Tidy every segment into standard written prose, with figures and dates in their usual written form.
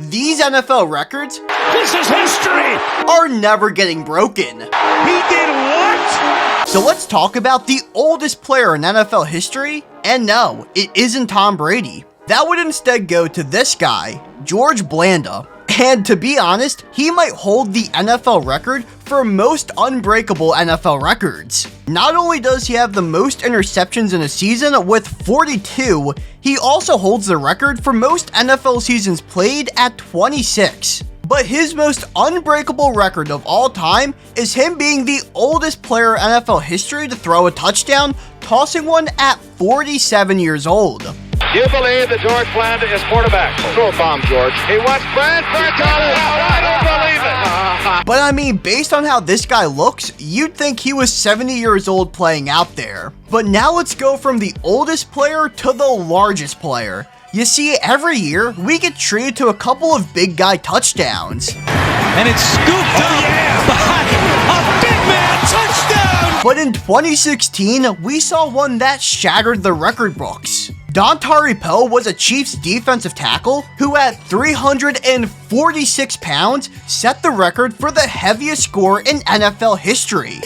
these NFL records, this is history, are never getting broken. He did what? So let's talk about the oldest player in NFL history, and no, it isn't Tom Brady. That would instead go to this guy, George Blanda. And to be honest, he might hold the NFL record for most unbreakable NFL records. Not only does he have the most interceptions in a season with 42, he also holds the record for most NFL seasons played at 26. But his most unbreakable record of all time is him being the oldest player in NFL history to throw a touchdown, tossing one at 47 years old. You believe that George Blanda is quarterback? Throw a bomb, George. He wants Bradford to I don't believe it. But I mean, based on how this guy looks, you'd think he was 70 years old playing out there. But now let's go from the oldest player to the largest player. You see, every year, we get treated to a couple of big guy touchdowns. And it's scooped up by a big man touchdown! But in 2016, we saw one that shattered the record books. Dantari was a Chiefs defensive tackle who at 346 pounds set the record for the heaviest score in NFL history.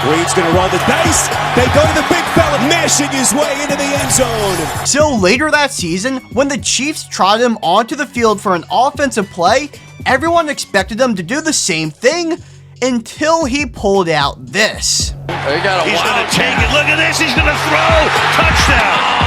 Reed's gonna roll the dice. They go to the big fella, mashing his way into the end zone. So later that season, when the Chiefs trotted him onto the field for an offensive play, everyone expected him to do the same thing until he pulled out this. He's gonna take it. Look at this. He's gonna throw. Touchdown.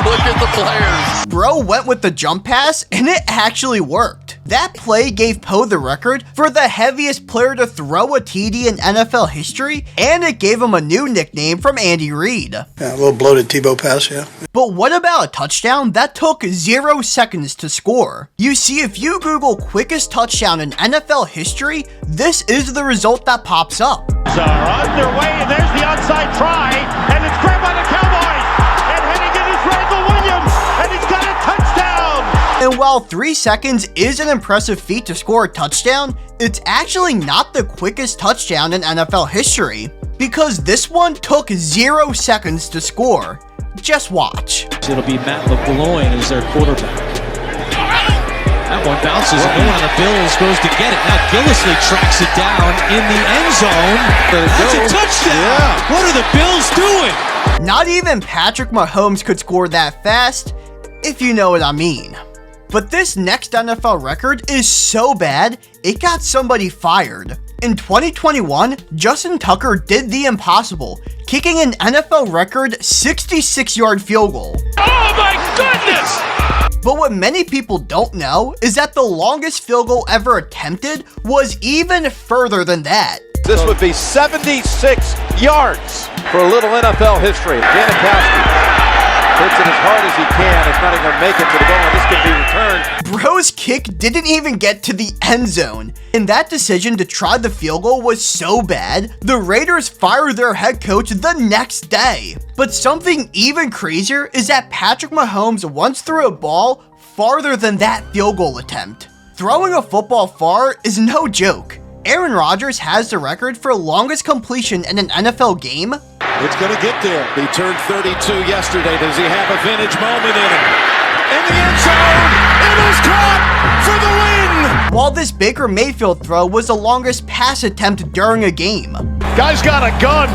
Look at the players. Bro went with the jump pass, and it actually worked. That play gave Poe the record for the heaviest player to throw a TD in NFL history, and it gave him a new nickname from Andy Reid. Yeah, a little bloated Tebow pass, yeah. But what about a touchdown that took 0 seconds to score? You see, if you Google quickest touchdown in NFL history, this is the result that pops up. Are underway, and there's the onside try, and it's grabbed by the Cowboys, and heading in is Randall Williams, and he's got a touchdown! And while 3 seconds is an impressive feat to score a touchdown, it's actually not the quickest touchdown in NFL history, because this one took 0 seconds to score. Just watch. It'll be Matt LeBlanc as their quarterback. That one bounces, and no one on the Bills goes to get it. Now Gillislee tracks it down in the end zone. That's a touchdown! Yeah. What are the Bills doing? Not even Patrick Mahomes could score that fast, if you know what I mean. But this next NFL record is so bad, it got somebody fired. In 2021, Justin Tucker did the impossible, kicking an NFL record 66-yard field goal. Oh my goodness! But what many people don't know is that the longest field goal ever attempted was even further than that. This would be 76 yards for a little NFL history. Janikowski hits it as hard as he can. It's not even going to make it to the goal, and this can be returned. Bro's kick didn't even get to the end zone. And that decision to try the field goal was so bad, the Raiders fired their head coach the next day. But something even crazier is that Patrick Mahomes once threw a ball farther than that field goal attempt. Throwing a football far is no joke. Aaron Rodgers has the record for longest completion in an NFL game. It's going to get there. He turned 32 yesterday. Does he have a vintage moment in him? In the end zone, it is caught for the win! While this Baker Mayfield throw was the longest pass attempt during a game. Guy's got a gun!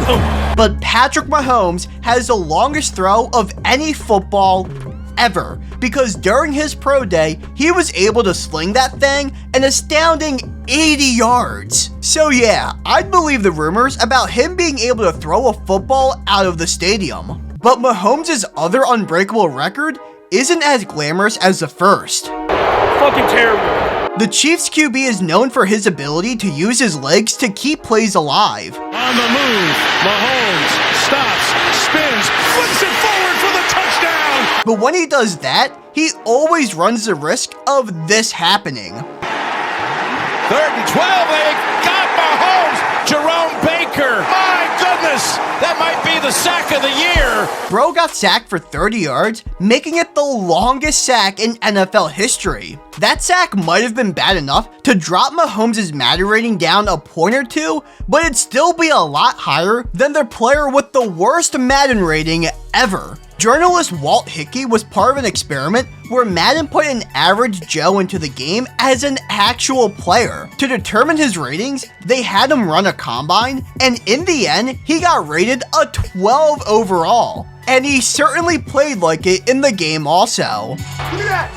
But Patrick Mahomes has the longest throw of any football ever, because during his pro day, he was able to sling that thing an astounding 80 yards. So yeah, I'd believe the rumors about him being able to throw a football out of the stadium. But Mahomes' other unbreakable record isn't as glamorous as the first. Fucking terrible. The Chiefs QB is known for his ability to use his legs to keep plays alive. On the move, Mahomes stops, spins, flips it forward for the touchdown! But when he does that, he always runs the risk of this happening. 3rd and 12, they got Mahomes! Jerome Baker! My goodness! That might be the sack of the year! Bro got sacked for 30 yards, making it the longest sack in NFL history. That sack might have been bad enough to drop Mahomes' Madden rating down a point or two, but it'd still be a lot higher than the player with the worst Madden rating ever. Journalist Walt Hickey was part of an experiment where Madden put an average Joe into the game as an actual player. To determine his ratings, they had him run a combine, and in the end, he got rated a 12 overall. And he certainly played like it in the game also. Look at that!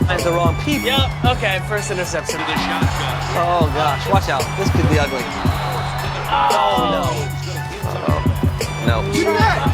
Find the wrong people. Yep, okay, first interception. Oh gosh, watch out. This could be ugly. Oh no. No.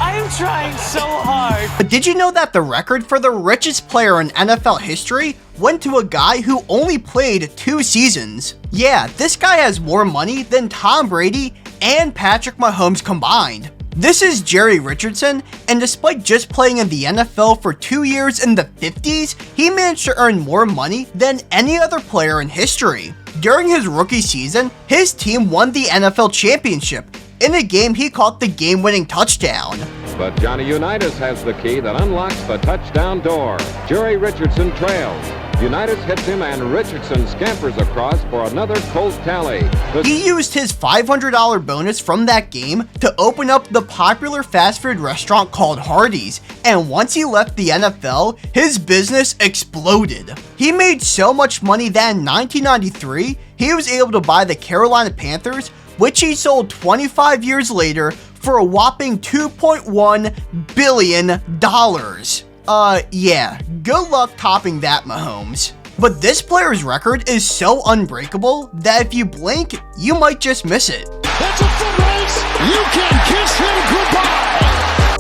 I am trying so hard. But did you know that the record for the richest player in NFL history went to a guy who only played 2 seasons? Yeah, this guy has more money than Tom Brady and Patrick Mahomes combined. This is Jerry Richardson, and despite just playing in the NFL for 2 years in the 50s, he managed to earn more money than any other player in history. During his rookie season, his team won the NFL championship in a game he caught the game-winning touchdown. But Johnny Unitas has the key that unlocks the touchdown door. Jerry Richardson trails. Unitas hits him and Richardson scampers across for another Colt tally. He used his $500 bonus from that game to open up the popular fast food restaurant called Hardee's, and once he left the NFL, his business exploded. He made so much money that in 1993, he was able to buy the Carolina Panthers, which he sold 25 years later for a whopping $2.1 billion. Yeah, good luck topping that, Mahomes. But this player's record is so unbreakable that if you blink, you might just miss it. That's a foot race. You can kiss him goodbye.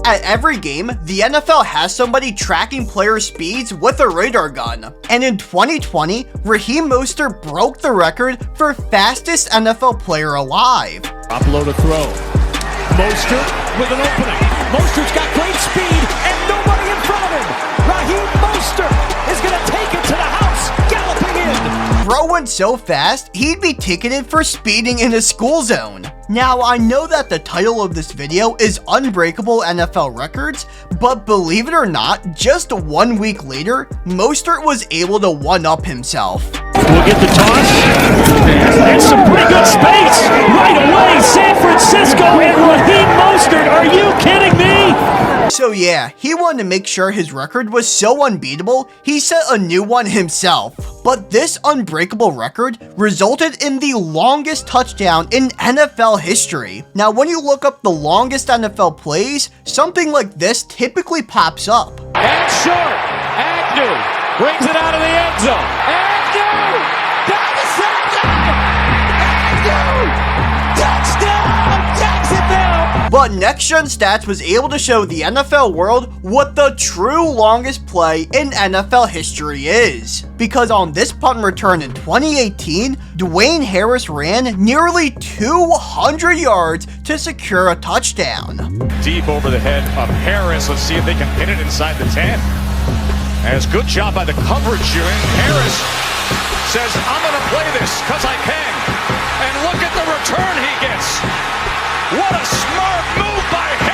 At every game, the NFL has somebody tracking player speeds with a radar gun. And in 2020, Raheem Mostert broke the record for fastest NFL player alive. Upload a throw. Mostert with an opening. Mostert's got great speed and nobody in front of him. Raheem Mostert is going to take it to the house, galloping in. Bro went so fast, he'd be ticketed for speeding in a school zone. Now, I know that the title of this video is Unbreakable NFL Records, but believe it or not, just 1 week later, Mostert was able to one-up himself. We'll get the toss. And some pretty good space. Right away, San Francisco and Raheem Mostert. Are you kidding me? So yeah, he wanted to make sure his record was so unbeatable, he set a new one himself. But this unbreakable record resulted in the longest touchdown in NFL history. Now, when you look up the longest NFL plays, something like this typically pops up. And short. Agnew brings it out of the end zone. Agnew! Down the sideline! Agnew! Touchdown! Jacksonville! But Next Gen Stats was able to show the NFL world what the true longest play in NFL history is. Because on this punt return in 2018, Dwayne Harris ran nearly 200 yards to secure a touchdown. Deep over the head of Harris. Let's see if they can pin it inside the 10. As good job by the coverage unit. Harris says, I'm going to play this because I can. And look at the return he gets. What a smart move by Harris.